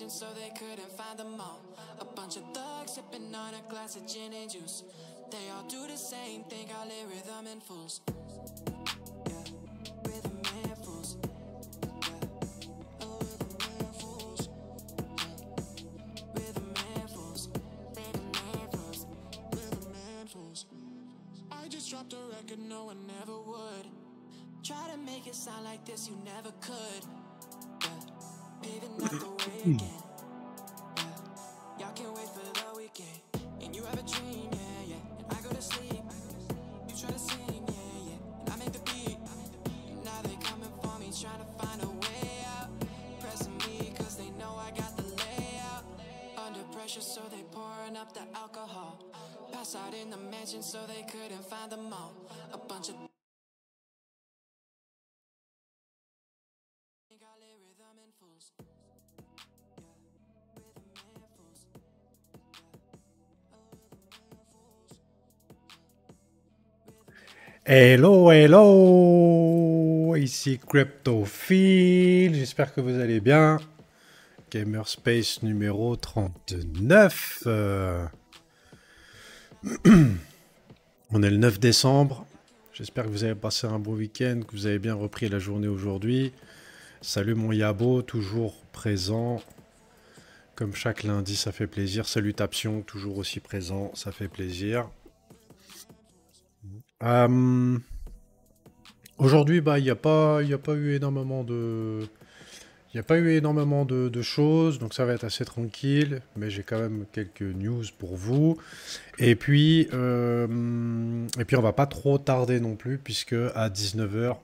So they couldn't find them all. A bunch of thugs sipping on a glass of gin and juice. They all do the same thing, call it rhythm and fools. Yeah, rhythm and fools. Yeah, oh, rhythm and fools. Yeah, rhythm and fools. Rhythm and fools. Rhythm and fools. I just dropped a record, no one ever would. Try to make it sound like this, you never could. Paving out the way again. Yeah. Y'all can't wait for the weekend. And you have a dream, yeah, yeah. And I go to sleep. You try to sing, yeah, yeah. And I make the beat. And now they coming for me, trying to find a way out. Pressing me, cause they know I got the layout. Under pressure, so they pouring up the alcohol. Pass out in the mansion, so they couldn't find them all. A bunch of rhythm and fools. Hello, hello, ici Cryptophile, j'espère que vous allez bien. Gamerspace numéro 39. On est le 9 décembre. J'espère que vous avez passé un bon week-end, que vous avez bien repris la journée aujourd'hui. Salut mon Yabo, toujours présent. Comme chaque lundi, ça fait plaisir. Salutations, toujours aussi présent, ça fait plaisir. Aujourd'hui, bah, il n'y a pas eu énormément de... Il n'y a pas eu énormément de choses, donc ça va être assez tranquille, mais j'ai quand même quelques news pour vous. Et puis on va pas trop tarder non plus, puisque à 19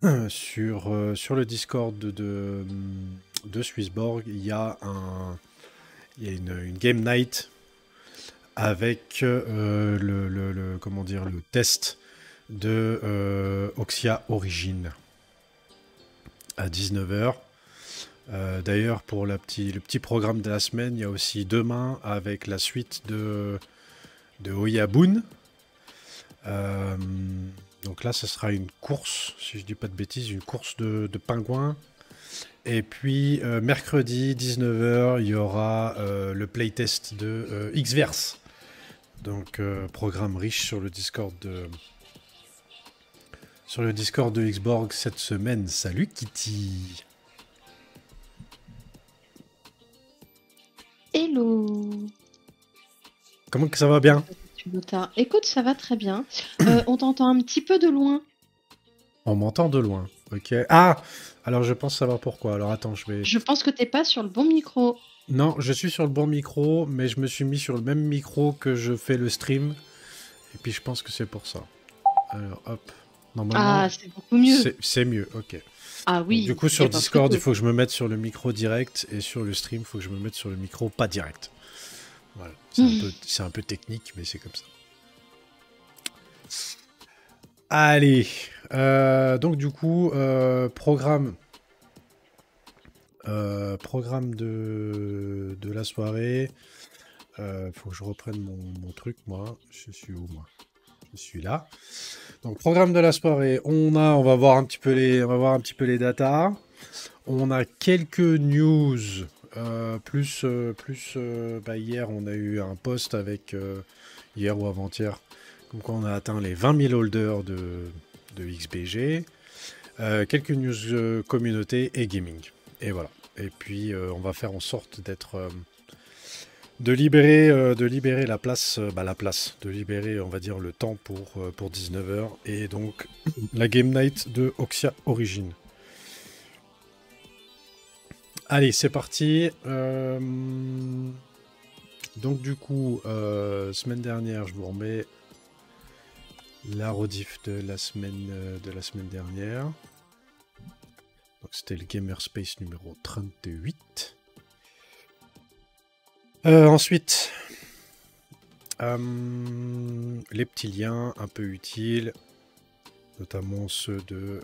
h, sur le Discord de Swissborg, il y a une Game Night avec comment dire, le test de Oxia Origin à 19 h. D'ailleurs, pour le petit programme de la semaine, il y a aussi demain avec la suite de Oyabun. Donc là, ce sera une course, si je dis pas de bêtises, une course de pingouins. Et puis, mercredi, 19 h, il y aura le playtest de Xverse. Donc, programme riche sur le Discord de Xborg cette semaine. Salut Kitty. Hello. Comment que ça va bien? Écoute, ça va très bien. On t'entend un petit peu de loin. On m'entend de loin. Ok. Ah, alors je pense savoir pourquoi. Alors attends, Je pense que t'es pas sur le bon micro. Non, je suis sur le bon micro, mais je me suis mis sur le même micro que je fais le stream. Et puis je pense que c'est pour ça. Alors hop. Normalement, ah, c'est beaucoup mieux. C'est mieux, ok. Ah oui. Donc, du coup, sur Discord, il faut que je me mette sur le micro direct. Et sur le stream, il faut que je me mette sur le micro pas direct. Voilà. C'est un peu technique, mais c'est comme ça. Allez. Donc du coup, programme de la soirée. Faut que je reprenne mon truc, moi. Je suis où, moi? Je suis là. Donc programme de la soirée. On va voir un petit peu les datas. On a quelques news. Hier, on a eu un post avec hier ou avant-hier. Comme quoi on a atteint les 20 000 holders de XBG. Quelques news communauté et gaming. Et voilà. Et puis on va faire en sorte de libérer la place, de libérer, on va dire, le temps pour 19 h. Et donc la Game Night de Oxia Origin. Allez, c'est parti. Donc du coup, semaine dernière, je vous remets la rediff de la semaine dernière. Donc c'était le Gamerspace numéro 38. Ensuite, les petits liens un peu utiles, notamment ceux de...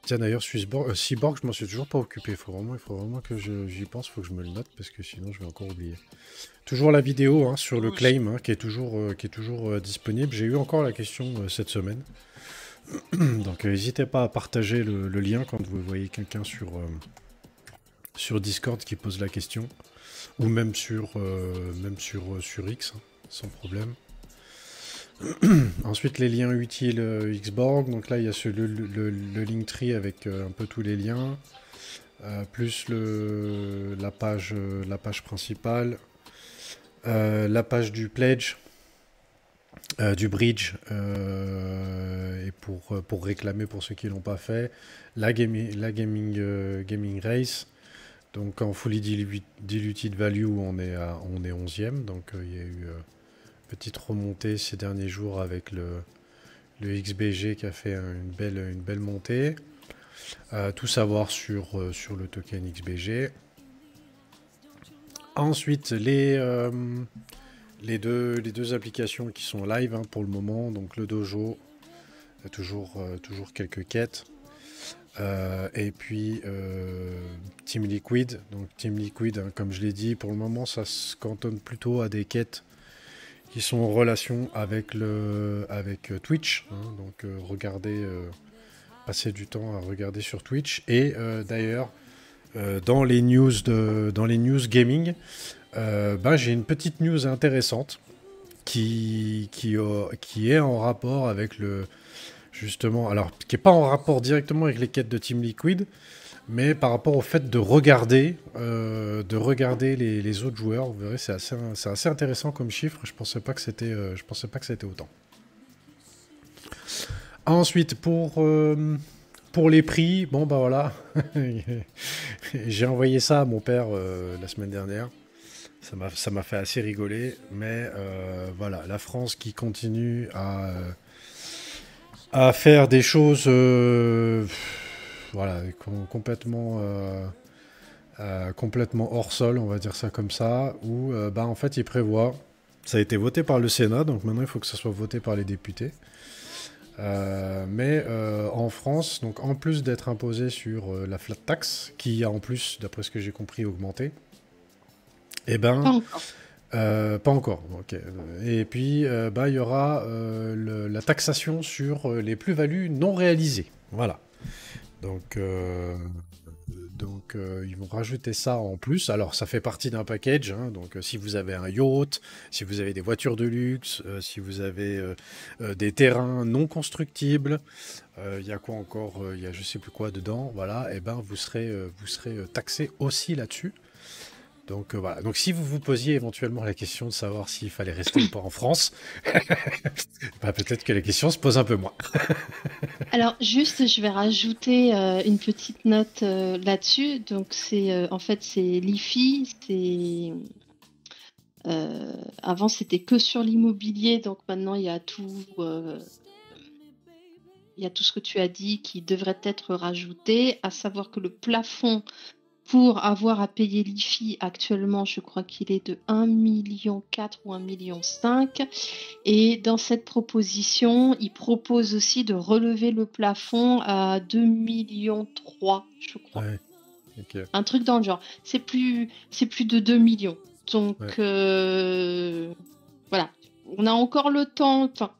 Tiens d'ailleurs, Cyborg, je m'en suis toujours pas occupé. Il faut vraiment que j'y pense, il faut que je me le note, parce que sinon je vais encore oublier. Toujours la vidéo sur le claim qui est toujours disponible. J'ai eu encore la question cette semaine. Donc n'hésitez pas à partager le lien quand vous voyez quelqu'un sur Discord qui pose la question, ou même sur X, hein, sans problème. Ensuite, les liens utiles Xborg. Donc là, il y a le Linktree avec un peu tous les liens, plus la page principale, la page du pledge, du bridge, et pour réclamer pour ceux qui l'ont pas fait, la gaming race. Donc en fully diluted value, on est 11e. Donc il y a eu petite remontée ces derniers jours avec le XBG qui a fait une belle montée. Tout savoir sur le token XBG. Ensuite, les deux applications qui sont live, hein, pour le moment. Donc le dojo, toujours quelques quêtes. Et puis Team Liquid. Donc Team Liquid, hein, comme je l'ai dit, pour le moment, ça se cantonne plutôt à des quêtes qui sont en relation avec Twitch. Hein, donc regardez, passer du temps à regarder sur Twitch. Et d'ailleurs, dans les news gaming, j'ai une petite news intéressante qui est en rapport avec justement, alors qui n'est pas en rapport directement avec les quêtes de Team Liquid, mais par rapport au fait de regarder les autres joueurs. Vous verrez, c'est assez intéressant comme chiffre. Je pensais pas que c'était autant. Ensuite, pour les prix, bon bah voilà, j'ai envoyé ça à mon père la semaine dernière. Ça m'a fait assez rigoler, mais voilà, la France qui continue à faire des choses voilà, complètement hors sol, on va dire ça comme ça, où en fait il prévoit, ça a été voté par le Sénat, donc maintenant il faut que ça soit voté par les députés. Mais en France, donc en plus d'être imposé sur la flat tax, qui a en plus, d'après ce que j'ai compris, augmenté, pas encore. Pas encore. Okay. Et puis, il y aura la taxation sur les plus-values non réalisées. Voilà. Donc, ils vont rajouter ça en plus. Alors, ça fait partie d'un package. Hein. Donc, si vous avez un yacht, si vous avez des voitures de luxe, si vous avez des terrains non constructibles, il y a quoi encore, il y a je sais plus quoi dedans. Voilà. Et vous serez taxé aussi là-dessus. Donc voilà. Donc si vous vous posiez éventuellement la question de savoir s'il fallait rester ou pas en France, peut-être que la question se pose un peu moins. Alors juste, je vais rajouter une petite note là-dessus. Donc c'est en fait c'est l'IFI. Avant c'était que sur l'immobilier, donc maintenant il y a tout. Il y a tout ce que tu as dit qui devrait être rajouté, à savoir que le plafond pour avoir à payer l'IFI actuellement, je crois qu'il est de 1,4 million ou 1,5 million. Et dans cette proposition, il propose aussi de relever le plafond à 2,3 millions, je crois. Ouais. Okay. Un truc dans le genre. C'est plus de 2 millions. Donc, voilà. On a encore le temps. Enfin,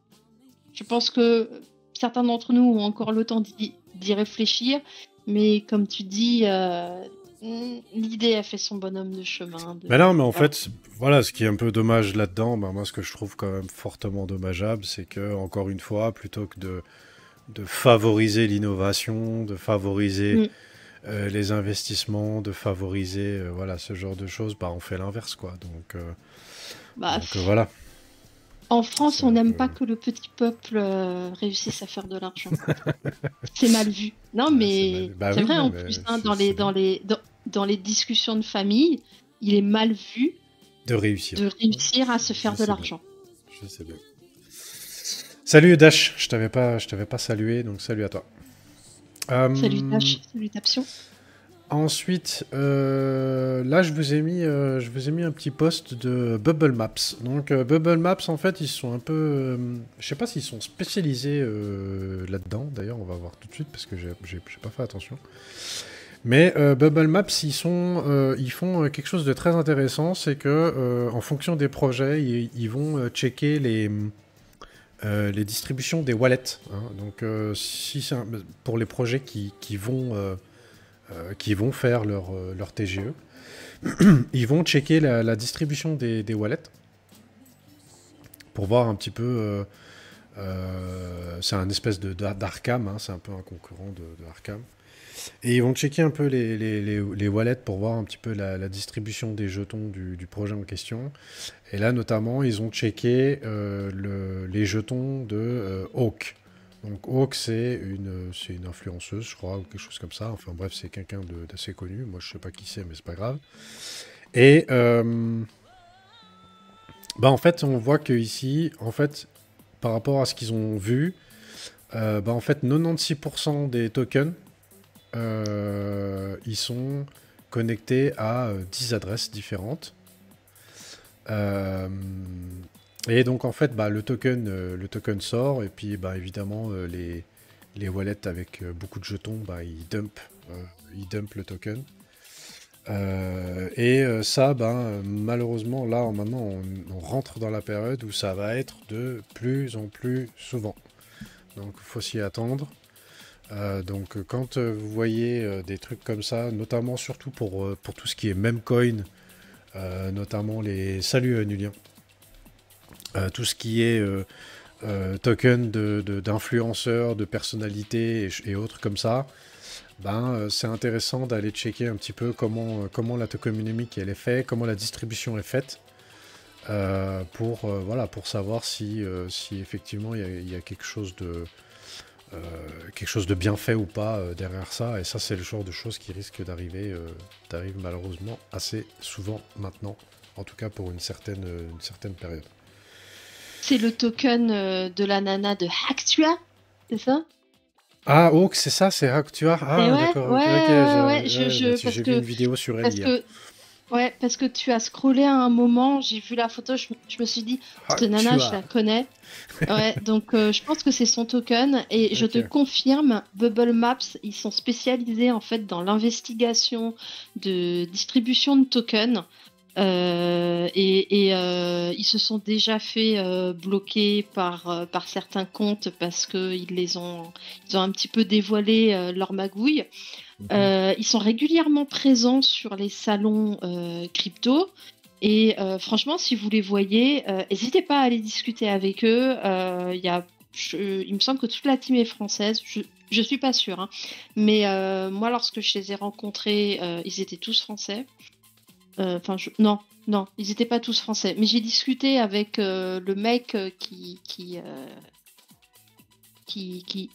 je pense que certains d'entre nous ont encore le temps d'y réfléchir. Mais comme tu dis... l'idée a fait son bonhomme de chemin. Mais non, mais en fait, voilà, ce qui est un peu dommage là-dedans, moi, ce que je trouve quand même fortement dommageable, c'est que, encore une fois, plutôt que de favoriser l'innovation, de favoriser les investissements, de favoriser voilà, ce genre de choses, on fait l'inverse, quoi. Donc voilà. En France, on n'aime pas que le petit peuple réussisse à faire de l'argent. C'est mal vu. Non, mais c'est vrai, en plus, hein, dans les discussions de famille, il est mal vu de réussir à se faire de l'argent. Je sais bien. Salut Dash, je t'avais pas salué, donc salut à toi. Salut Dash, salutations. Ensuite, là, je vous ai mis un petit post de Bubble Maps. Donc, Bubble Maps, en fait, ils sont un peu... je sais pas s'ils sont spécialisés là-dedans. D'ailleurs, on va voir tout de suite, parce que j'ai pas fait attention. Mais Bubble Maps, ils font quelque chose de très intéressant. C'est que, en fonction des projets, ils vont checker les distributions des wallets. Hein. Donc, si pour les projets qui vont faire leur TGE, ils vont checker la distribution des wallets pour voir un petit peu. C'est un espèce d'Arkham, hein, c'est un peu un concurrent de Arkham. Et ils vont checker un peu les wallets pour voir un petit peu la distribution des jetons du projet en question. Et là, notamment, ils ont checké les jetons de Hawk. Donc Hawk, c'est une influenceuse, je crois, ou quelque chose comme ça. Enfin bref, c'est quelqu'un d'assez connu. Moi, je sais pas qui c'est, mais c'est pas grave. Et en fait, on voit que ici, en fait, par rapport à ce qu'ils ont vu, en fait, 96% des tokens, ils sont connectés à 10 adresses différentes. Et donc en fait, le token sort, et puis évidemment les wallets avec beaucoup de jetons, ils dumpent le token. Ça, malheureusement, là maintenant on rentre dans la période où ça va être de plus en plus souvent. Donc il faut s'y attendre. Donc quand vous voyez des trucs comme ça, notamment surtout pour tout ce qui est memecoin, notamment les... Salut Nulien. Tout ce qui est token d'influenceurs, de personnalités et autres comme ça, c'est intéressant d'aller checker un petit peu comment la tokenomique elle est faite, comment la distribution est faite, pour savoir si effectivement il y a quelque chose de bien fait ou pas derrière ça. Et ça, c'est le genre de choses qui risquent d'arriver malheureusement assez souvent maintenant, en tout cas pour une certaine période. C'est le token de la nana de Hacktua, c'est ça? Ah, Hawk, c'est ça, c'est Hacktua. Ah, ouais, d'accord. ouais, J'ai vu une vidéo sur elle hier. Ouais, parce que tu as scrollé à un moment, j'ai vu la photo, je me suis dit, cette nana, je la connais. Ouais, donc je pense que c'est son token. Et je te confirme, Bubble Maps, ils sont spécialisés en fait dans l'investigation de distribution de tokens. Ils se sont déjà fait bloquer par certains comptes parce qu'ils ont un petit peu dévoilé leur magouille. Ils sont régulièrement présents sur les salons crypto. Et franchement, si vous les voyez, n'hésitez pas à aller discuter avec eux. Il me semble que toute la team est française. Je suis pas sûre, hein. Mais moi, lorsque je les ai rencontrés, ils étaient tous français. Non, ils n'étaient pas tous français. Mais j'ai discuté avec le mec qui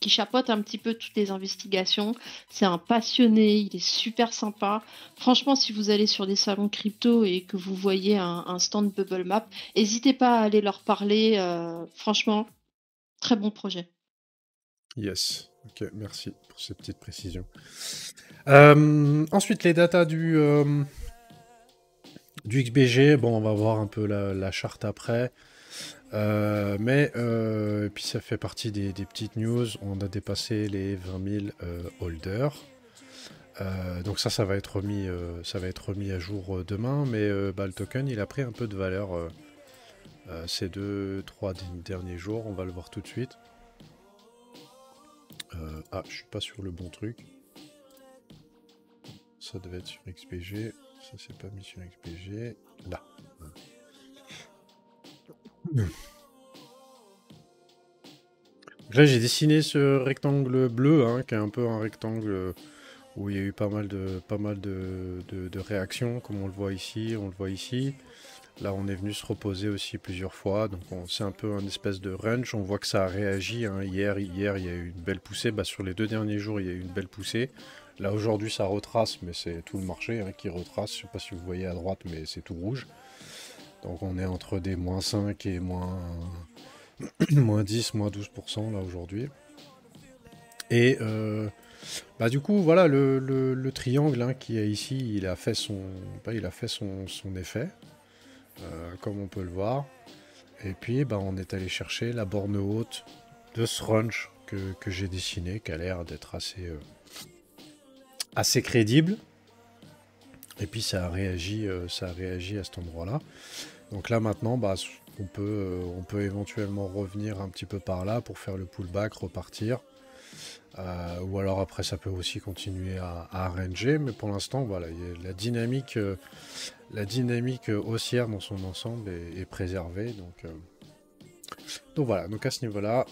chapeaute un petit peu toutes les investigations. C'est un passionné, il est super sympa. Franchement, si vous allez sur des salons crypto et que vous voyez un stand Bubble Map, n'hésitez pas à aller leur parler. Franchement, très bon projet. Yes, ok, merci pour ces petites précisions. Ensuite, les datas du XBG, bon, on va voir un peu la charte après. Et puis ça fait partie des petites news. On a dépassé les 20 000 holders. Donc ça va être remis à jour demain. Mais le token, il a pris un peu de valeur ces 2-3 derniers jours. On va le voir tout de suite. Je suis pas sur le bon truc. Ça devait être sur XBG. Ça c'est pas mis sur XBG. Là. Là j'ai dessiné ce rectangle bleu, hein, qui est un peu un rectangle où il y a eu pas mal de réactions, comme on le voit ici, Là on est venu se reposer aussi plusieurs fois, donc c'est un peu un espèce de range. On voit que ça a réagi, hein. Hier il y a eu une belle poussée, sur les 2 derniers jours il y a eu une belle poussée. Là aujourd'hui ça retrace, mais c'est tout le marché qui retrace. Je sais pas si vous voyez à droite, mais c'est tout rouge. Donc on est entre des moins 5 et moins 10, moins 12% là aujourd'hui. Et du coup voilà le triangle qui est ici, il a fait son effet, comme on peut le voir. Et puis on est allé chercher la borne haute de ce range que j'ai dessiné, qui a l'air d'être assez crédible. Et puis ça a réagi à cet endroit-là. Donc là maintenant, on peut éventuellement revenir un petit peu par là pour faire le pullback, repartir. Ou alors après ça peut aussi continuer à arranger, mais pour l'instant voilà, la dynamique haussière dans son ensemble est préservée, donc voilà, donc à ce niveau-là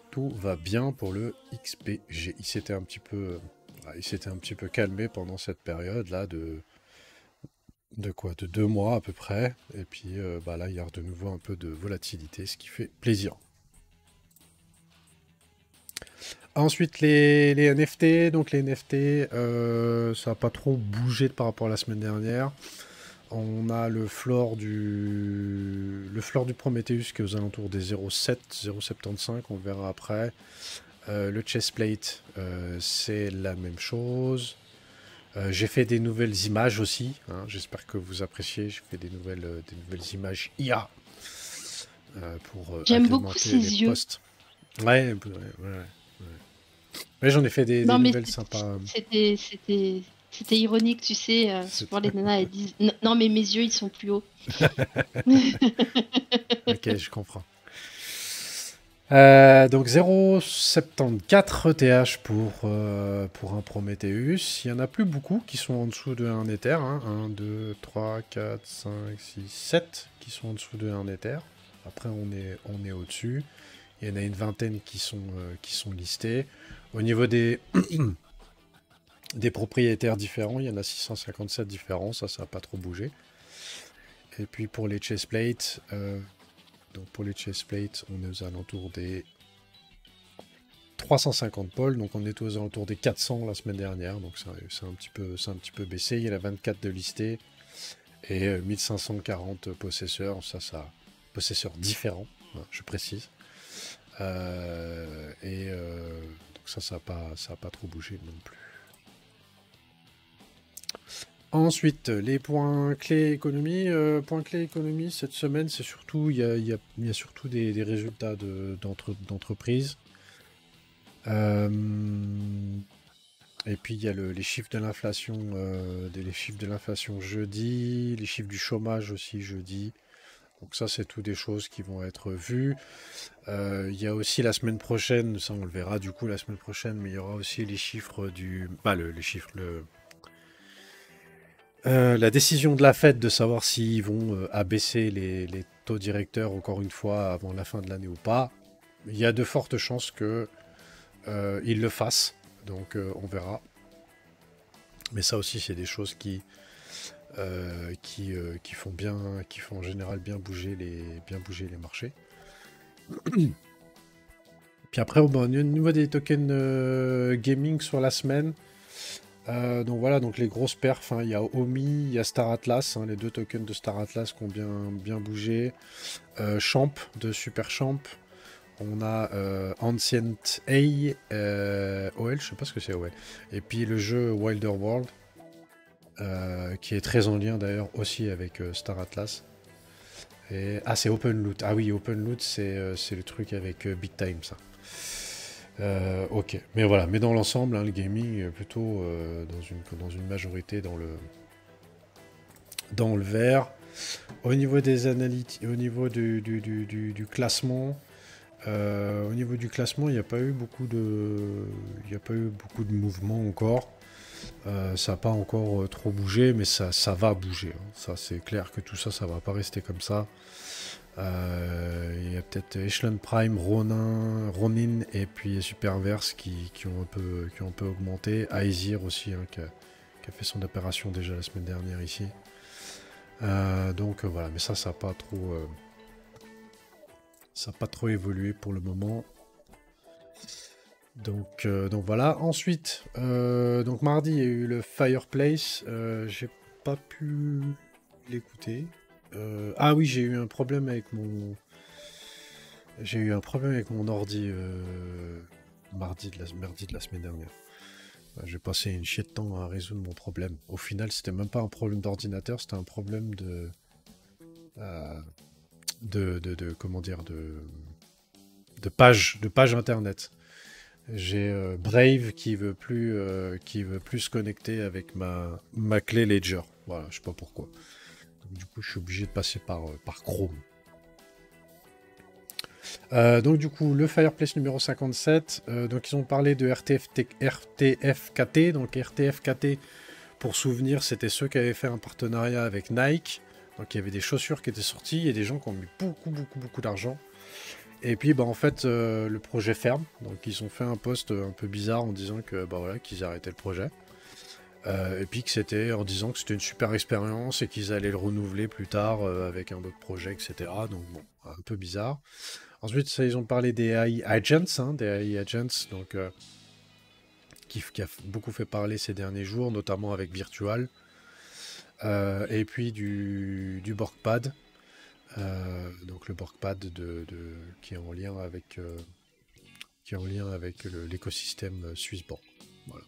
tout va bien pour le XPG. Il s'était un petit peu calmé pendant cette période là de 2 mois à peu près, et puis là il y a de nouveau un peu de volatilité, ce qui fait plaisir. Ensuite, les NFT. Donc les NFT, ça n'a pas trop bougé par rapport à la semaine dernière. On a le floor du Prometheus qui est aux alentours des 0,7, 0,75, on verra après. Le chestplate, c'est la même chose. J'ai fait des nouvelles images aussi, hein, j'espère que vous appréciez. J'ai fait des nouvelles images IA pour J'aime beaucoup agrémenter ses les yeux. posts. Ouais. Mais j'en ai fait des Non, mais nouvelles sympas. c'était ironique, tu sais. Souvent les nanas elles disent non, mais mes yeux ils sont plus hauts. Ok, je comprends. Donc 0,74 ETH pour un Prometheus. Il n'y en a plus beaucoup qui sont en dessous de 1 Ether. Hein. 1, 2, 3, 4, 5, 6, 7 qui sont en dessous de 1 Ether. Après on est au-dessus. Il y en a une vingtaine qui sont listés. Au niveau des propriétaires différents, il y en a 657 différents, ça n'a pas trop bougé. Et puis pour les chestplates, on est aux alentours des 350 pôles, donc on est aux alentours des 400 la semaine dernière, donc c'est un petit peu baissé. Il y en a 24 de listés et 1540 possesseurs, possesseurs différents, je précise. Donc ça n'a pas trop bougé non plus. Ensuite, les points clés économie. Points clés économie, cette semaine, c'est surtout, il y a surtout des résultats d'entreprise. Et puis il y a les chiffres de l'inflation, jeudi, les chiffres du chômage aussi jeudi. Donc ça, c'est tout des choses qui vont être vues. Il y a aussi la semaine prochaine, ça on le verra du coup la semaine prochaine, mais il y aura aussi les chiffres la décision de la Fed de savoir s'ils vont abaisser les taux directeurs encore une fois avant la fin de l'année ou pas. Il y a de fortes chances qu'ils le fassent, donc on verra. Mais ça aussi, c'est des choses qui font en général bien bouger les marchés. Puis après, au niveau des tokens gaming sur la semaine, donc voilà, donc les grosses perfs, hein, il y a Omi, il y a Star Atlas, hein, les 2 tokens de Star Atlas qui ont bien bougé. Champ de Super Champ. On a Ancient OL, je sais pas ce que c'est OL. Et puis le jeu Wilder World, qui est très en lien d'ailleurs aussi avec Star Atlas. C'est Open Loot. Ah oui, Open Loot, c'est le truc avec Big Time, ça. Ok, mais voilà, mais dans l'ensemble, hein, le gaming est plutôt dans une majorité dans le vert. Au niveau des analytiques, au niveau du classement, il n'y a pas eu beaucoup de mouvements encore. Ça n'a pas encore trop bougé, mais ça va bouger. Hein. Ça, c'est clair que tout ça, ça va pas rester comme ça. Il y a peut-être Echelon Prime, Ronin et puis Superverse qui ont un peu augmenté. Aesir aussi, hein, qui a fait son opération déjà la semaine dernière ici. Donc voilà, mais ça n'a pas trop évolué pour le moment. Donc voilà. Ensuite, donc mardi, il y a eu le Fireplace. J'ai pas pu l'écouter. Ah oui, j'ai eu un problème avec mon ordi mardi de la semaine dernière. J'ai passé une chier de temps à résoudre mon problème. Au final, c'était même pas un problème d'ordinateur, c'était un problème de page internet. J'ai Brave qui veut plus se connecter avec ma clé Ledger. Voilà, je sais pas pourquoi. Du coup, je suis obligé de passer par Chrome. Donc du coup, le Fireplace numéro 57, donc ils ont parlé de RTFKT. Donc RTFKT, pour souvenir, c'était ceux qui avaient fait un partenariat avec Nike. Donc il y avait des chaussures qui étaient sorties et des gens qui ont mis beaucoup d'argent. Et puis en fait, le projet ferme. Donc ils ont fait un post un peu bizarre en disant que voilà, qu'ils arrêtaient le projet. Et puis que c'était en disant que c'était une super expérience et qu'ils allaient le renouveler plus tard avec un autre projet, etc. Donc bon, un peu bizarre. Ensuite, ça, ils ont parlé des AI Agents, des AI Agents, donc, qui a beaucoup fait parler ces derniers jours, notamment avec Virtual. Et puis du BorgPad, donc le BorgPad qui est en lien avec, l'écosystème Swissborg. Voilà.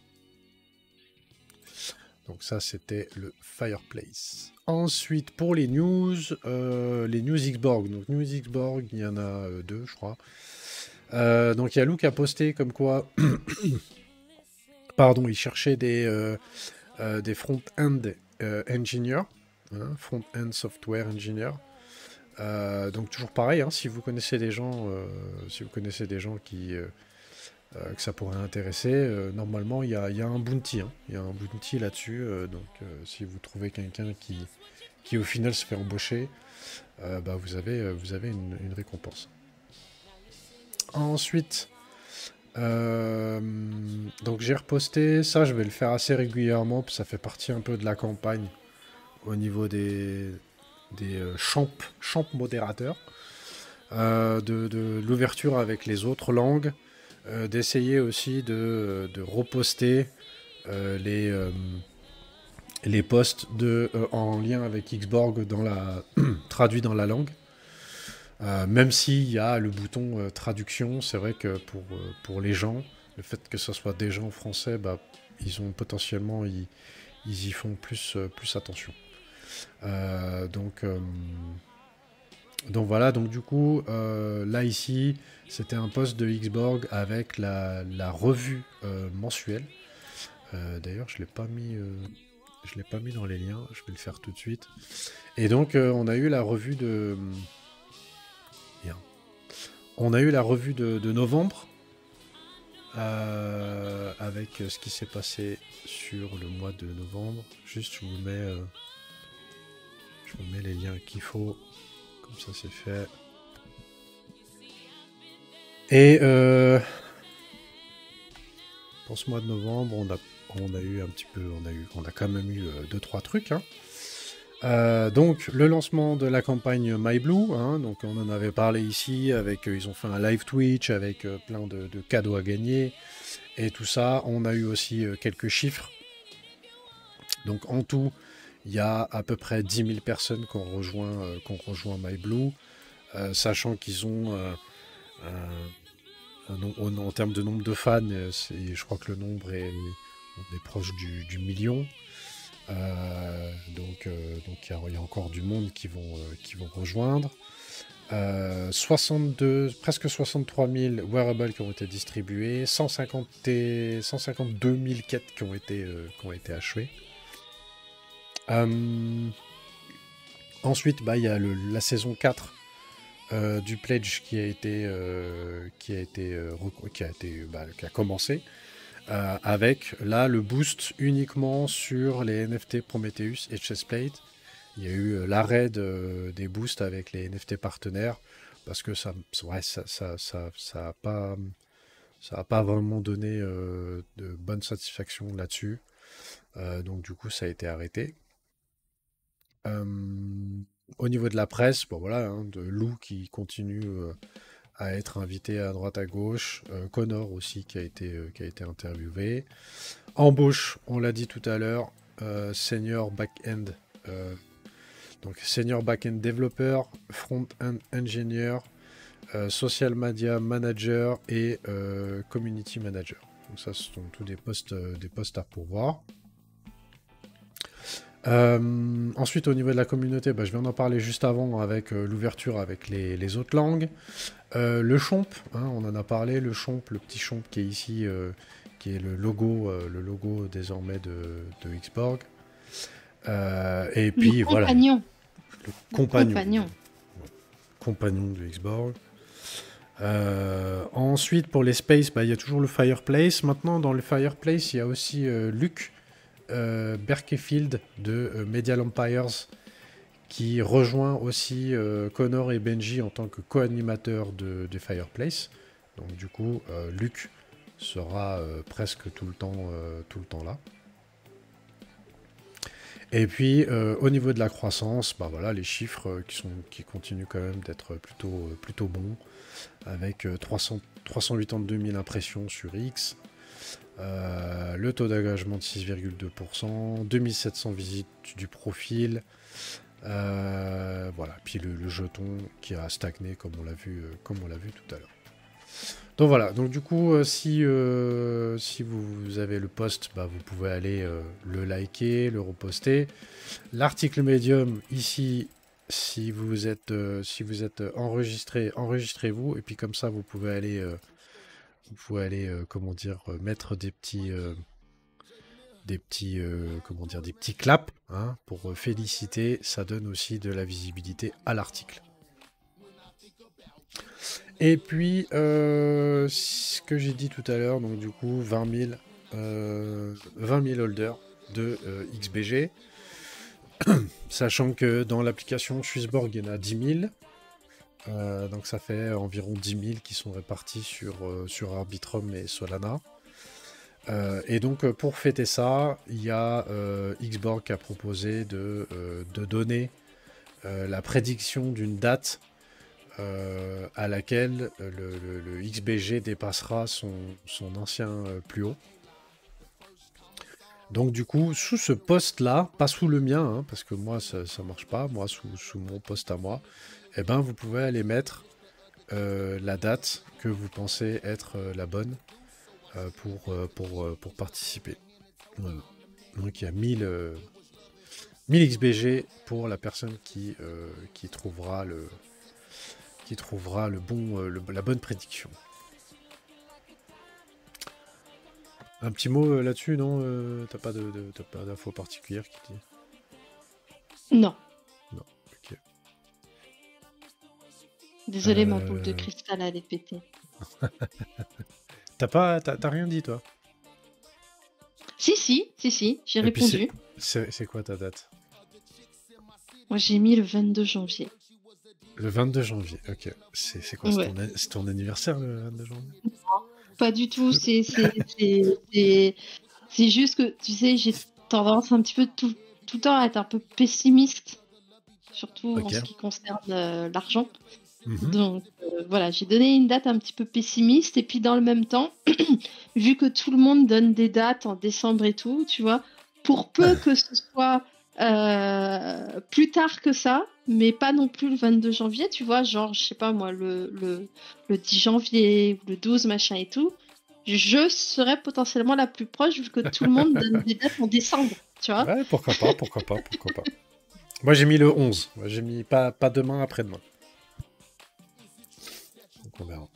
Donc ça, c'était le Fireplace. Ensuite, pour les news Xborg. Donc news Xborg, il y en a deux, je crois. Donc il y a Lou qui a posté comme quoi, pardon, il cherchait des front-end engineers, hein, front-end software engineer. Donc toujours pareil, hein, si vous connaissez des gens qui que ça pourrait intéresser, normalement il y a un bounty, hein, il y a un bounty là-dessus. Donc si vous trouvez quelqu'un qui au final se fait embaucher, vous avez une récompense. Ensuite, donc j'ai reposté, ça je vais le faire assez régulièrement, puis ça fait partie un peu de la campagne au niveau des champs modérateurs, de l'ouverture avec les autres langues, d'essayer aussi de reposter les posts en lien avec Xborg traduits dans la langue. Même s'il y a le bouton traduction, c'est vrai que pour les gens, le fait que ce soit des gens français, ils ont potentiellement, ils y font plus attention. Donc voilà, donc du coup, là ici, c'était un post de Xborg avec la revue mensuelle. D'ailleurs, je l'ai pas mis dans les liens, je vais le faire tout de suite. Et donc, on a eu la revue de... On a eu la revue de novembre, avec ce qui s'est passé sur le mois de novembre. Juste, je vous mets les liens qu'il faut, comme ça c'est fait. Et pour ce mois de novembre, on a eu un petit peu, on a quand même eu 2-3 trucs, hein. Donc le lancement de la campagne MyBlue, hein, donc on en avait parlé ici, avec ils ont fait un live Twitch avec plein de cadeaux à gagner et tout ça. On a eu aussi quelques chiffres. Donc en tout, il y a à peu près 10 000 personnes qui ont rejoint MyBlue, sachant qu'ils ont en termes de nombre de fans, je crois que le nombre est proche du million. Donc il y a encore du monde qui vont rejoindre. Presque 63 000 wearables qui ont été distribués, 152 000 quêtes qui ont été achevées. Ensuite, il y a la saison 4 du Pledge qui a commencé. Avec là le boost uniquement sur les NFT Prometheus et Chestplate. Il y a eu l'arrêt des boosts avec les NFT partenaires parce que ça a pas vraiment donné de bonne satisfaction là-dessus. Donc du coup ça a été arrêté. Au niveau de la presse, voilà, hein, de Lou qui continue à être invité à droite à gauche, Connor aussi qui a été interviewé. Embauche, on l'a dit tout à l'heure, senior back-end, donc senior back-end developer, front-end engineer, social media manager et community manager. Donc ça, ce sont tous des postes à pourvoir. Ensuite, au niveau de la communauté, je viens d'en parler juste avant avec l'ouverture avec les autres langues. Le chomp, hein, on en a parlé, le chomp, le petit chomp qui est ici, qui est le logo désormais de Xborg. Et puis voilà. Le compagnon de Xborg. Ensuite, pour les space, bah, il y a toujours le Fireplace. Maintenant, dans le Fireplace, il y a aussi Luke Berkefield de Medial Empires qui rejoint aussi Connor et Benji en tant que co-animateur de Fireplace. Donc du coup, Luke sera presque tout le temps là. Et puis, au niveau de la croissance, bah voilà, les chiffres qui continuent quand même d'être plutôt bons, avec 382 000 impressions sur X, le taux d'engagement de 6,2%, 2700 visites du profil, voilà, puis le jeton qui a stagné comme on l'a vu tout à l'heure. Donc voilà, donc du coup, si vous avez le post, bah, vous pouvez aller le liker, le reposter. L'article Medium, ici, si vous êtes enregistré, enregistrez-vous, et puis comme ça, vous pouvez aller, comment dire, mettre des petits claps, hein, pour féliciter. Ça donne aussi de la visibilité à l'article. Et puis, ce que j'ai dit tout à l'heure, donc du coup, 20 000 holders de XBG. Sachant que dans l'application Swissborg, il y en a 10 000. Donc ça fait environ 10 000 qui sont répartis sur Arbitrum et Solana. Et donc pour fêter ça, il y a Xborg qui a proposé de donner la prédiction d'une date à laquelle le XBG dépassera son ancien plus haut. Donc du coup, sous ce post-là, pas sous le mien, hein, parce que moi ça marche pas, moi sous mon post à moi, eh ben, vous pouvez aller mettre la date que vous pensez être la bonne pour participer. Voilà. Donc il y a 1000 XBG pour la personne qui trouvera la bonne prédiction. Un petit mot là-dessus, non? T'as pas d'infos particulières qui dit? Non. Non, ok. Désolé, ma boule de cristal allait péter. T'as rien dit, toi? Si, j'ai répondu. C'est quoi ta date? Moi, j'ai mis le 22 janvier. Le 22 janvier, ok. C'est quoi? Ouais. C'est ton anniversaire, le 22 janvier? Non, pas du tout. C'est juste que, tu sais, j'ai tendance un petit peu tout le temps à être un peu pessimiste, surtout en ce qui concerne l'argent. Donc voilà, j'ai donné une date un petit peu pessimiste, et puis dans le même temps, vu que tout le monde donne des dates en décembre et tout, tu vois, pour peu que ce soit plus tard que ça, mais pas non plus le 22 janvier, tu vois, genre, je sais pas moi, le 10 janvier, ou le 12, machin et tout, je serais potentiellement la plus proche, vu que tout le monde donne des dates en décembre, tu vois. Ouais, pourquoi pas. Moi, j'ai mis le 11. Moi, j'ai mis pas demain, après-demain. Donc, on verra.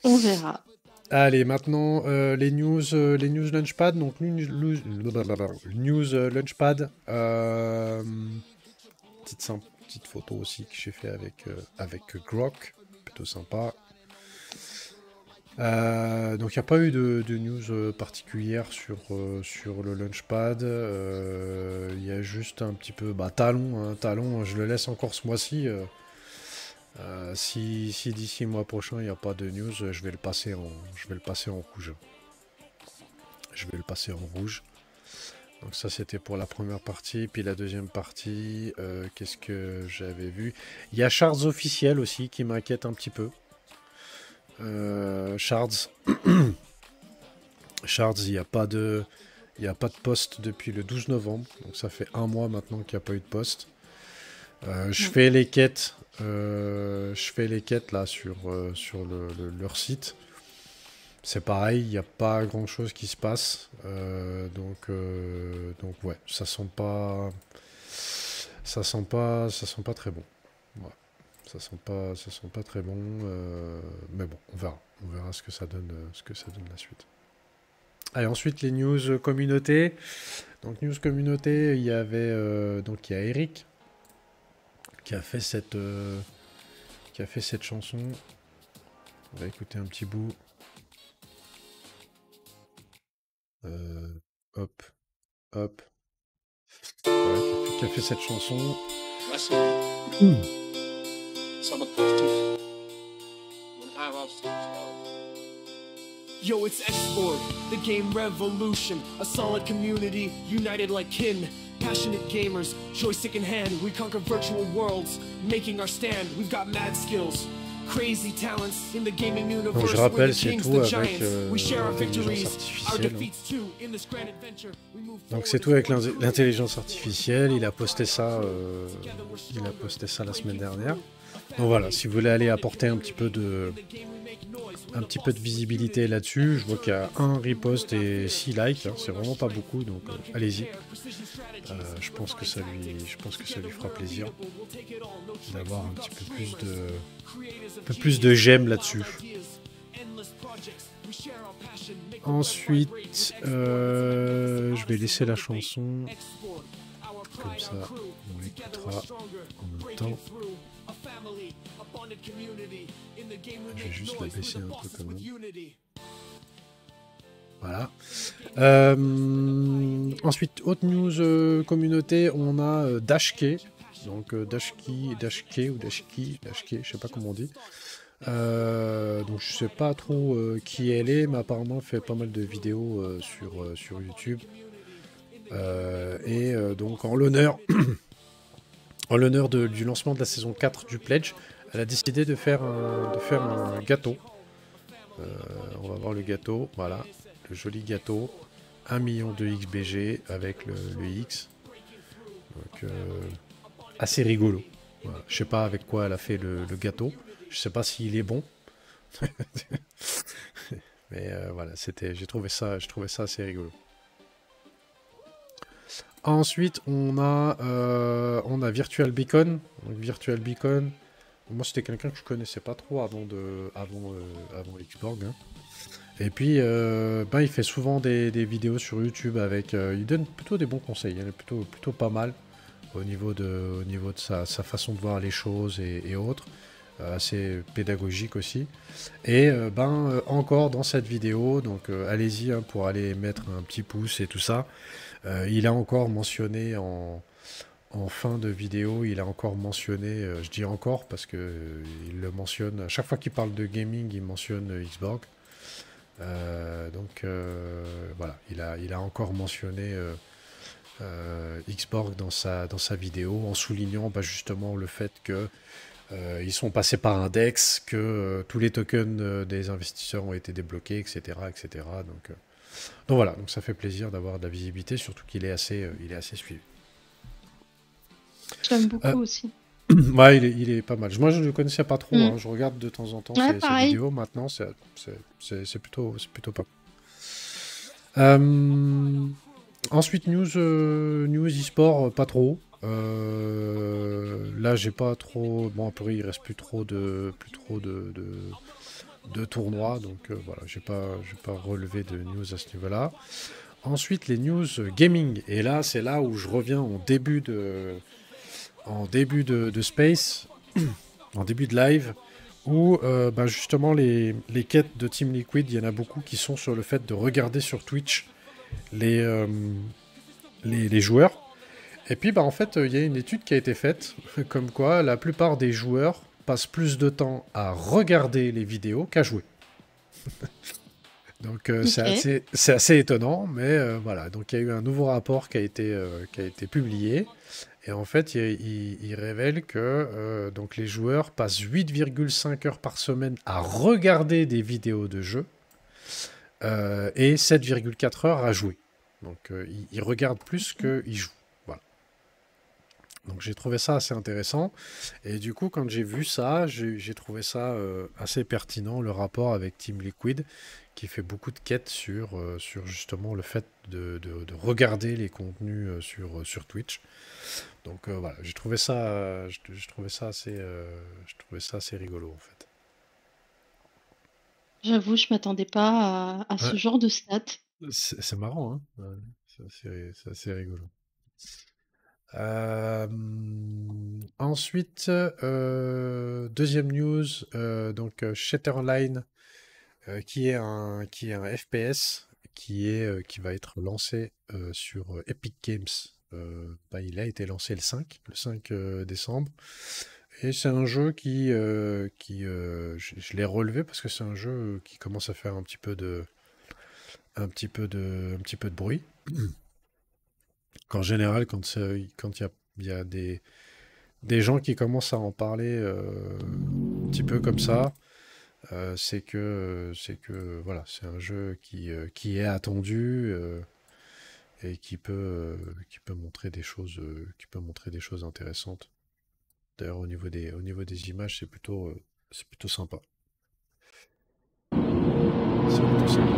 On verra. Allez, maintenant, les news Launchpad. Donc, news Launchpad. Petite photo aussi que j'ai fait avec Grok. Plutôt sympa. Donc il n'y a pas eu de news particulière sur le Launchpad. Il y a juste un petit peu Talon, je le laisse encore ce mois-ci. Si d'ici le mois prochain il n'y a pas de news, je vais le passer en rouge. Donc ça c'était pour la première partie. Puis la deuxième partie, qu'est-ce que j'avais vu? Il y a Shards officiel aussi qui m'inquiète un petit peu. Shards, il n'y a pas de post depuis le 12 novembre, donc ça fait un mois maintenant qu'il n'y a pas eu de post. Je fais les quêtes là sur leur site. C'est pareil, il n'y a pas grand chose qui se passe. Donc ouais, ça sent pas très bon. Ouais. Ça sent pas très bon, mais bon, on verra ce que ça donne la suite. Allez, ensuite les news communauté. Donc news communauté, il y avait donc il y a Eric qui a fait cette chanson. On va écouter un petit bout. Hop, hop. Voilà, qui a fait cette chanson. Yo, it's X-Board, the game revolution. A solid community, united like kin. Passionate gamers, joystick in hand, we conquer virtual worlds, making our stand. We've got mad skills, crazy talents in the gaming universe. Donc je rappelle, c'est tout avec l'intelligence artificielle. Donc c'est tout avec l'intelligence artificielle. Il a posté ça la semaine dernière. Donc voilà, si vous voulez aller apporter un petit peu de visibilité là-dessus, je vois qu'il y a un repost et 6 likes, hein, c'est vraiment pas beaucoup, donc allez-y. Je pense que ça lui fera plaisir d'avoir un petit peu plus de j'aime là-dessus. Ensuite, je vais laisser la chanson comme ça, on l'écoutera en même temps. Je vais juste la baisser un peu quand même. Voilà. Ensuite, autre news communauté, on a Dashke. Donc Dashke, je sais pas comment on dit. Donc je sais pas trop qui elle est, mais apparemment elle fait pas mal de vidéos sur YouTube. Donc en l'honneur du lancement de la saison 4 du Pledge, elle a décidé de faire un gâteau. On va voir le gâteau, voilà, le joli gâteau, 1 million de XBG avec le X. Donc assez rigolo. Voilà. Je sais pas avec quoi elle a fait le gâteau. Je sais pas s'il est bon. Mais voilà, j'ai trouvé ça assez rigolo. Ensuite, on a Virtual Beacon. Donc, Virtual Beacon, moi c'était quelqu'un que je connaissais pas trop avant Xborg. Hein. Et puis, il fait souvent des vidéos sur YouTube avec. Il donne plutôt des bons conseils. Il est plutôt pas mal au niveau de sa façon de voir les choses et autres. Assez pédagogique aussi. Et encore dans cette vidéo, donc allez-y hein, pour aller mettre un petit pouce et tout ça. Il a encore mentionné en fin de vidéo, il a encore mentionné, je dis encore parce que il le mentionne, à chaque fois qu'il parle de gaming, il mentionne Xborg. Voilà, il a encore mentionné Xborg dans sa vidéo en soulignant justement le fait que ils sont passés par un DEX, que tous les tokens des investisseurs ont été débloqués, etc. etc. Donc voilà, donc ça fait plaisir d'avoir de la visibilité, surtout qu'il est assez suivi. J'aime beaucoup aussi. Ouais, il est pas mal. Moi, je ne le connaissais pas trop. Hein. Je regarde de temps en temps ses vidéos. Maintenant, c'est plutôt pas mal. Ensuite, news e-sport, pas trop. Là, j'ai pas trop. Bon, après, il reste plus trop de tournois, donc voilà, j'ai pas relevé de news à ce niveau-là. Ensuite, les news gaming, et là, c'est là où je reviens en début de Space, en début de live, où justement les quêtes de Team Liquid, il y en a beaucoup qui sont sur le fait de regarder sur Twitch les joueurs. Et puis en fait, il y a une étude qui a été faite, comme quoi la plupart des joueurs passent plus de temps à regarder les vidéos qu'à jouer. Donc c'est assez étonnant, mais voilà. Donc il y a eu un nouveau rapport qui a été publié. Et en fait, il révèle que donc les joueurs passent 8,5 heures par semaine à regarder des vidéos de jeux et 7,4 heures à jouer. Donc ils regardent plus qu'ils jouent. Voilà. Donc j'ai trouvé ça assez intéressant. Et du coup, quand j'ai vu ça, j'ai trouvé ça assez pertinent, le rapport avec Team Liquid, qui fait beaucoup de quêtes sur justement le fait de regarder les contenus sur Twitch. Donc voilà, j'ai trouvé ça assez rigolo en fait. J'avoue, je m'attendais pas à ce genre de stats. C'est marrant, hein. Ouais, c'est assez rigolo. Ensuite, deuxième news, donc Shatterline, qui est un FPS qui va être lancé sur Epic Games. Il a été lancé le 5 décembre. Et c'est un jeu je l'ai relevé parce que c'est un jeu qui commence à faire un petit peu de bruit. Qu'en général, quand il y a des gens qui commencent à en parler un petit peu comme ça, voilà, c'est un jeu qui est attendu et qui peut montrer des choses intéressantes. D'ailleurs, au niveau des images, c'est plutôt sympa. C'est plutôt sympa.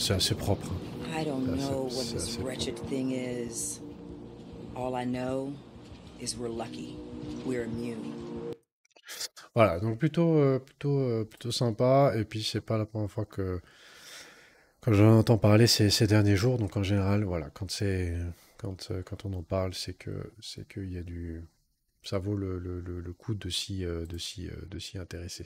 C'est assez propre, hein. I don't C'est know what c'est this assez wretched propre. thing is. All I know is we're lucky. We're immune. Voilà, donc plutôt sympa. Et puis c'est pas la première fois que quand j'en entends parler ces derniers jours. Donc en général, voilà, quand on en parle, c'est qu'il y a ça vaut le coup de s'y intéresser.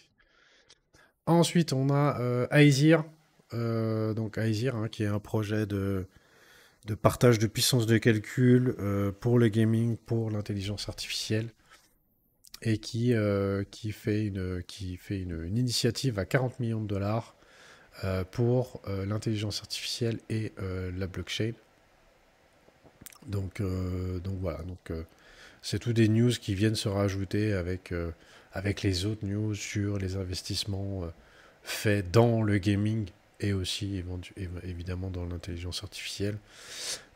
Ensuite, on a Aesir. Donc Aesir, hein, qui est un projet de partage de puissance de calcul pour le gaming, pour l'intelligence artificielle, et qui fait une initiative à 40 millions de dollars pour l'intelligence artificielle et la blockchain. Donc voilà, c'est tous des news qui viennent se rajouter avec les autres news sur les investissements faits dans le gaming et aussi évidemment dans l'intelligence artificielle.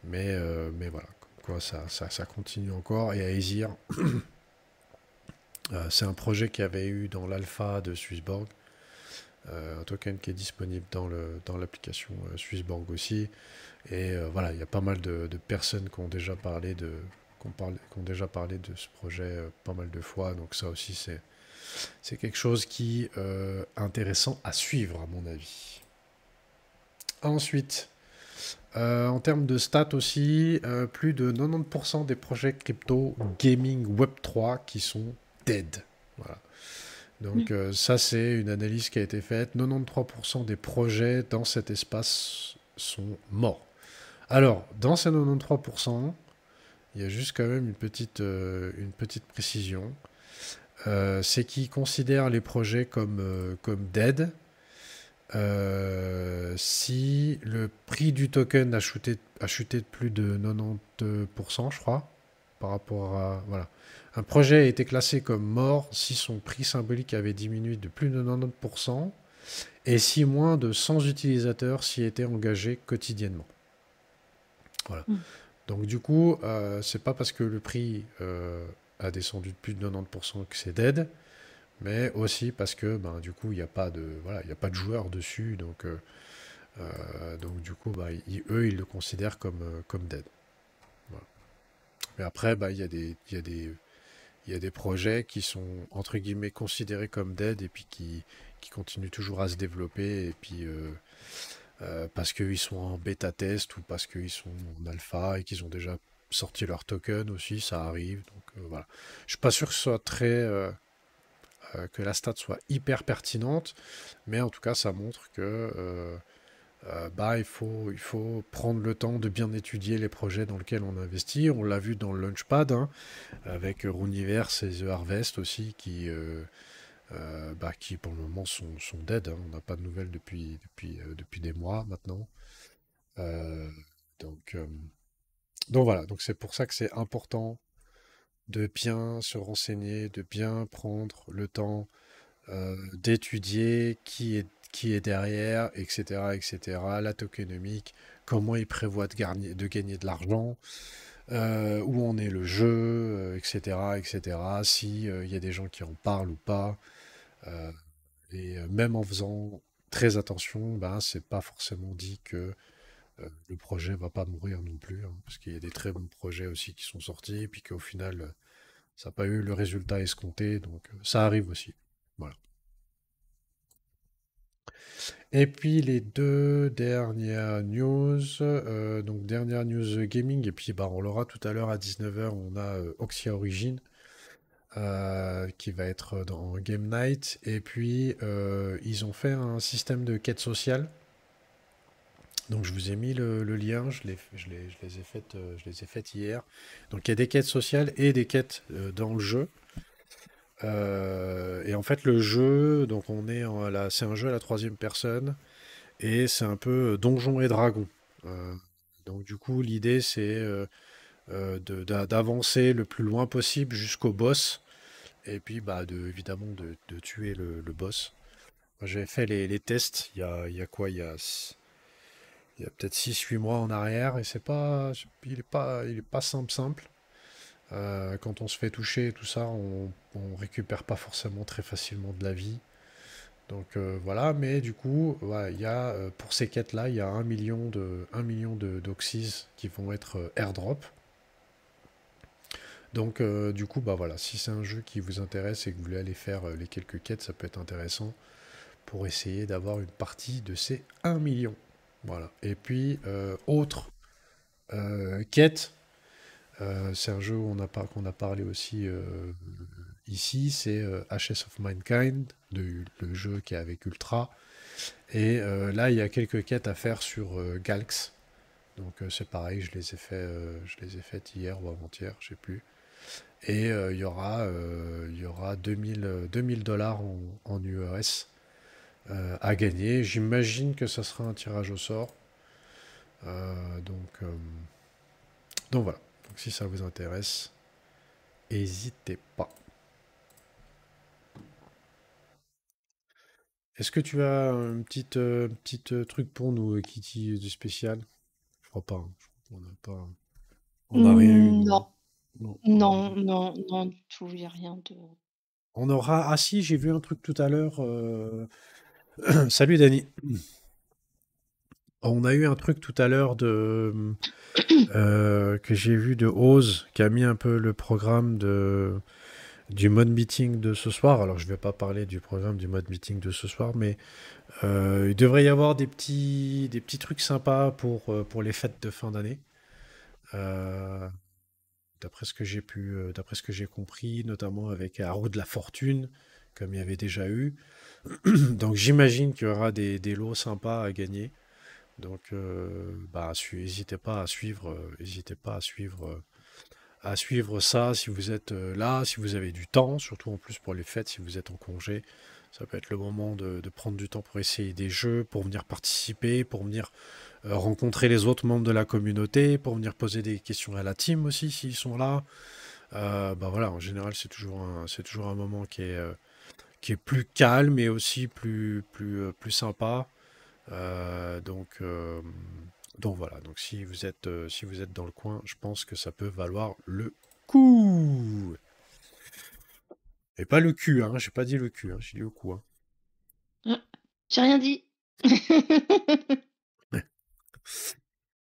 Mais voilà, comme quoi ça continue encore. Et Aesir, c'est un projet qui avait eu dans l'alpha de Swissborg, un token qui est disponible dans l'application Swissborg aussi. Et voilà, il y a pas mal de personnes qui ont déjà qui ont déjà parlé de ce projet pas mal de fois. Donc ça aussi, c'est quelque chose qui est intéressant à suivre, à mon avis. Ensuite, en termes de stats aussi, plus de 90% des projets crypto gaming Web3 qui sont dead. Voilà. Donc ça, c'est une analyse qui a été faite. 93% des projets dans cet espace sont morts. Alors, dans ces 93%, il y a juste quand même une petite précision. C'est qu'ils considèrent les projets comme dead si le prix du token a chuté de plus de 90%, je crois, par rapport à... Voilà. Un projet a été classé comme mort si son prix symbolique avait diminué de plus de 90% et si moins de 100 utilisateurs s'y étaient engagés quotidiennement. Voilà. Donc du coup, c'est pas parce que le prix a descendu de plus de 90% que c'est dead, mais aussi parce que du coup, il n'y a pas de joueurs dessus, donc du coup, eux, ils le considèrent comme dead. Voilà. Mais après, il y a des projets qui sont, entre guillemets, considérés comme dead et puis qui continuent toujours à se développer et puis parce qu'ils sont en bêta test ou parce qu'ils sont en alpha et qu'ils ont déjà sorti leur token aussi, ça arrive. Donc voilà. Je suis pas sûr que ce soit que la stat soit hyper pertinente, mais en tout cas, ça montre que il faut prendre le temps de bien étudier les projets dans lesquels on investit. On l'a vu dans le Launchpad, hein, avec Runiverse et The Harvest aussi, qui pour le moment sont dead, hein. On n'a pas de nouvelles depuis des mois maintenant. Euh, donc, euh, donc voilà, donc c'est pour ça que c'est important de bien se renseigner, de bien prendre le temps d'étudier qui est derrière, etc., etc., la tokenomique, comment il prévoit de gagner de l'argent, où en est le jeu, etc., etc., si il y a des gens qui en parlent ou pas. Euh, et même en faisant très attention, c'est pas forcément dit que Le projet va pas mourir non plus, hein, parce qu'il y a des très bons projets aussi qui sont sortis, et puis qu'au final, ça n'a pas eu le résultat escompté, donc ça arrive aussi. Voilà. Et puis les deux dernières news, donc dernière news gaming, et puis bah, on l'aura tout à l'heure à 19h, on a Oxia Origin, qui va être dans Game Night, et puis ils ont fait un système de quête sociale. Donc je vous ai mis le lien, je les ai faites hier. Donc il y a des quêtes sociales et des quêtes dans le jeu. Et en fait le jeu, donc c'est un jeu à la troisième personne et c'est un peu donjon et dragon. Euh, donc du coup l'idée c'est d'avancer le plus loin possible jusqu'au boss et puis bah évidemment de tuer le boss. Moi, j'avais fait les tests il y a quoi? Il y a peut-être 6 8 mois en arrière, et il est pas simple. Quand on se fait toucher et tout ça, on récupère pas forcément très facilement de la vie. Donc voilà, mais du coup, ouais, pour ces quêtes-là, il y a 1 million d'oxys qui vont être airdrop. Donc du coup, bah voilà, si c'est un jeu qui vous intéresse et que vous voulez aller faire les quelques quêtes, ça peut être intéressant pour essayer d'avoir une partie de ces 1 million. Voilà. Et puis, autre quête, c'est un jeu qu'on a parlé aussi ici, c'est Ashes of Mankind, le jeu qui est avec Ultra. Et là, il y a quelques quêtes à faire sur Galx. Donc c'est pareil, je les ai faites hier ou avant-hier, je sais plus. Et il y aura 2000 dollars en UES à gagner. J'imagine que ça sera un tirage au sort. Euh, donc, euh, donc voilà. Donc si ça vous intéresse, n'hésitez pas. Est-ce que tu as petite truc pour nous, Kitty, du spécial? Je crois pas, hein. On n'a pas. On n'a rien eu, nous, hein. Non, Non, on n'a rien non, eu. non, non, du tout, il n'y a rien de. On aura. Ah si, j'ai vu un truc tout à l'heure. Salut Dani. On a eu un truc tout à l'heure que j'ai vu de Oz, qui a mis un peu le programme du mode meeting de ce soir. Alors, je vais pas parler du programme du mode meeting de ce soir, mais il devrait y avoir des petits trucs sympas pour les fêtes de fin d'année. Euh, d'après ce que j'ai compris, notamment avec Arrow de la Fortune, comme il y avait déjà eu. Donc, j'imagine qu'il y aura des lots sympas à gagner. Donc, bah, n'hésitez pas à suivre, à suivre ça si vous êtes là, si vous avez du temps, surtout en plus pour les fêtes, si vous êtes en congé. Ça peut être le moment de prendre du temps pour essayer des jeux, pour venir participer, pour venir rencontrer les autres membres de la communauté, pour venir poser des questions à la team aussi s'ils sont là. Bah voilà, en général, c'est toujours un moment qui est plus calme et aussi plus sympa. Euh, donc, euh, donc voilà, donc si vous êtes dans le coin, je pense que ça peut valoir le coup. Et pas le cul, hein, j'ai pas dit le cul, hein, j'ai dit le coup, hein. Ah, j'ai rien dit.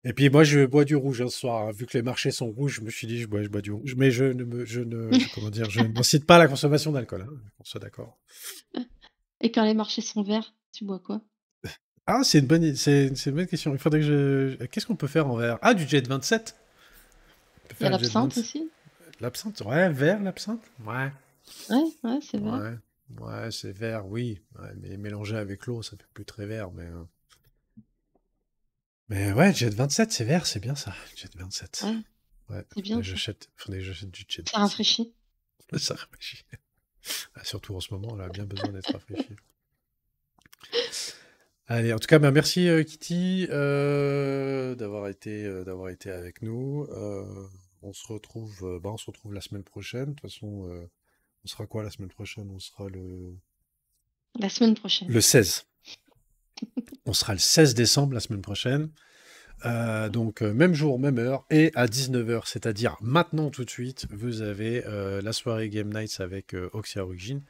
Et puis moi je bois du rouge, hein, ce soir, hein. Vu que les marchés sont rouges, je me suis dit je bois du rouge, mais comment dire, je n'incite pas à la consommation d'alcool, hein, qu'on soit d'accord. Et quand les marchés sont verts, tu bois quoi? Ah, c'est une bonne question. Il faudrait que qu'est-ce qu'on peut faire en verre? Ah, du jet 27. On peut Il y a faire le jet l'absinthe 27. aussi? L'absinthe, ouais, vert, l'absinthe? Ouais. Ouais, ouais, c'est vert. Ouais, ouais, c'est vert, oui. Ouais, mais mélangé avec l'eau, ça fait plus très vert. Mais ouais, Jet 27, c'est vert, c'est bien ça. Jet 27. Ouais, Ouais, c'est bien ça. faudrait que j'achète du Jet Ça 27. rafraîchit. Ça rafraîchit. Ah, surtout en ce moment, on a bien besoin d'être rafraîchi. Allez, en tout cas, bah, merci Kitty d'avoir été avec nous. On se retrouve la semaine prochaine. De toute façon, on sera quoi la semaine prochaine? On sera La semaine prochaine. le 16. On sera le 16 décembre la semaine prochaine. Donc même jour, même heure, et à 19h, c'est-à-dire maintenant tout de suite, vous avez la soirée Game Nights avec Oxia Origin.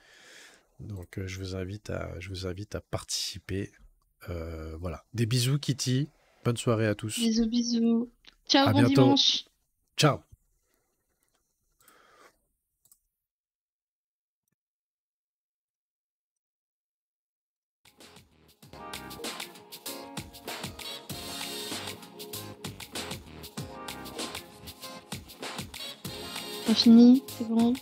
Donc je vous invite à participer. Voilà. Des bisous Kitty. Bonne soirée à tous. Bisous, bisous. Ciao, À bon bientôt. dimanche. Ciao. On finit, c'est bon.